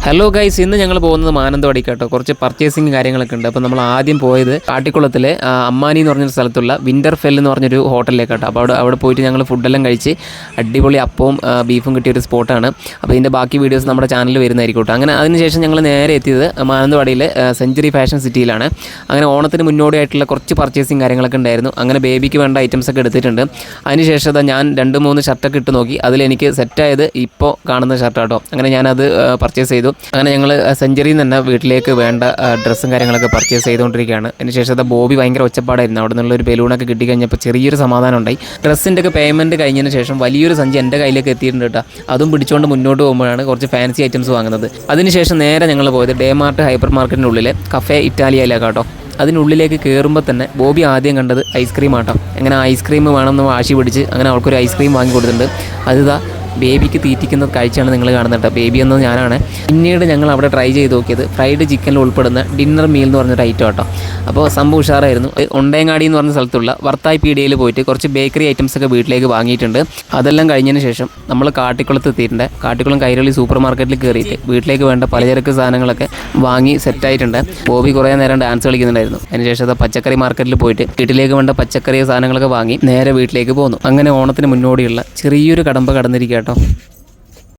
Hello guys, ഇന്ന് ഞങ്ങൾ പോകുന്നത് മാനന്തവാടി കേട്ടോ. കുറച്ച് പർച്ചേസിങ് കാര്യങ്ങളൊക്കെ ഉണ്ട്. അപ്പോൾ നമ്മൾ ആദ്യം പോയത് കാട്ടിക്കുളത്തിലെ അമ്മാനി എന്ന് പറഞ്ഞൊരു സ്ഥലത്തുള്ള വിൻ്റർഫെൽ എന്ന് പറഞ്ഞൊരു ഹോട്ടലിലേക്കാട്ടോ. അപ്പോൾ അവിടെ പോയിട്ട് ഞങ്ങൾ ഫുഡെല്ലാം കഴിച്ച് അടിപൊളി അപ്പവും ബീഫും കിട്ടിയൊരു സ്പോട്ടാണ്. അപ്പോൾ ഇതിൻ്റെ ബാക്കി വീഡിയോസ് നമ്മുടെ ചാനലിൽ വരുന്നതായിരിക്കും കേട്ടോ. അങ്ങനെ അതിനുശേഷം ഞങ്ങൾ നേരെ എത്തിയത് മാനന്തവാടിയിലെ സെഞ്ചുറി ഫാഷൻ സിറ്റിയിലാണ്. അങ്ങനെ ഓണത്തിന് മുന്നോടിയായിട്ടുള്ള കുറച്ച് പർച്ചേസിങ് കാര്യങ്ങളൊക്കെ ഉണ്ടായിരുന്നു. അങ്ങനെ ബേബിക്ക് വേണ്ട ഐറ്റംസൊക്കെ എടുത്തിട്ടുണ്ട്. അതിനുശേഷം ഞാൻ 2-3 ഷർട്ടൊക്കെ ഇട്ട് നോക്കി. അതിലെനിക്ക് സെറ്റായത് ഇപ്പോൾ കാണുന്ന ഷർട്ടാട്ടോ. അങ്ങനെ ഞാനത് പർച്ചേസ് ചെയ്തു. അങ്ങനെ ഞങ്ങൾ സെഞ്ചുറിയിൽ നിന്ന് തന്നെ വീട്ടിലേക്ക് വേണ്ട ഡ്രസ്സും കാര്യങ്ങളൊക്കെ പർച്ചേസ് ചെയ്തുകൊണ്ടിരിക്കുകയാണ്. അതിനുശേഷം ബോബി ഭയങ്കര ഒച്ചപ്പാടായിരുന്നു. അവിടെ നിന്നുള്ളൊരു ബലൂണൊക്കെ കിട്ടിക്കഴിഞ്ഞപ്പോൾ ചെറിയൊരു സമാധാനം ഉണ്ടായി. ഡ്രസ്സിൻ്റെ ഒക്കെ പേയ്മെൻറ്റ് കഴിഞ്ഞതിന് ശേഷം വലിയൊരു സഞ്ചി എൻ്റെ കയ്യിലേക്ക് എത്തിയിട്ടുണ്ട് കേട്ടോ. അതും പിടിച്ചുകൊണ്ട് മുന്നോട്ട് പോകുമ്പോഴാണ് കുറച്ച് ഫാൻസി ഐറ്റംസ് വാങ്ങുന്നത്. അതിനുശേഷം നേരെ ഞങ്ങൾ പോയത് ഡേമാർട്ട് ഹൈപ്പർ മാർക്കറ്റിനുള്ളിലെ കഫേ ഇറ്റാലിയയിലാണ് കേട്ടോ. അതിനുള്ളിലേക്ക് കയറുമ്പോൾ തന്നെ ബോബി ആദ്യം കണ്ടത് ഐസ്ക്രീം ആട്ടോ. അങ്ങനെ ഐസ്ക്രീം വേണമെന്ന് വാശി പിടിച്ച് അങ്ങനെ അവൾക്കൊരു ഐസ്ക്രീം വാങ്ങി കൊടുത്തിട്ടുണ്ട്. അതിതാ ബേബിക്ക് തീറ്റിക്കുന്ന കാഴ്ചയാണ് നിങ്ങൾ കാണുന്നത് കേട്ടോ. ബേബി എന്നത് ഞാനാണ്. പിന്നീട് ഞങ്ങൾ അവിടെ ട്രൈ ചെയ്ത് നോക്കിയത് ഫ്രൈഡ് ചിക്കനിൽ ഉൾപ്പെടുന്ന ഡിന്നർ മീൽ എന്ന് പറഞ്ഞൊരു ഐറ്റം കേട്ടോ. അപ്പോൾ സംഭവം ഉഷാറായിരുന്നു. ഒണ്ടേങ്ങാടി എന്ന് പറഞ്ഞ സ്ഥലത്തുള്ള വർത്തായ് പീടികയിൽ പോയിട്ട് കുറച്ച് ബേക്കറി ഐറ്റംസ് ഒക്കെ വീട്ടിലേക്ക് വാങ്ങിയിട്ടുണ്ട്. അതെല്ലാം കഴിഞ്ഞതിന് ശേഷം നമ്മൾ കാട്ടിക്കുളത്ത് എത്തിയിട്ടുണ്ട്. കാട്ടിക്കുളം കൈരളി സൂപ്പർ മാർക്കറ്റിൽ കയറിയിട്ട് വീട്ടിലേക്ക് വേണ്ട പലചരക്ക് സാധനങ്ങളൊക്കെ വാങ്ങി സെറ്റായിട്ടുണ്ട്. ബോബി കുറേ നേരം ഡാൻസ് കളിക്കുന്നുണ്ടായിരുന്നു. അതിനുശേഷം പച്ചക്കറി മാർക്കറ്റിൽ പോയിട്ട് വീട്ടിലേക്ക് വേണ്ട പച്ചക്കറി സാധനങ്ങളൊക്കെ വാങ്ങി നേരെ വീട്ടിലേക്ക് പോന്നു. അങ്ങനെ ഓണത്തിന് മുന്നോടിയുള്ള ചെറിയൊരു കടമ്പ കടന്നിരിക്കുക കേട്ടോ.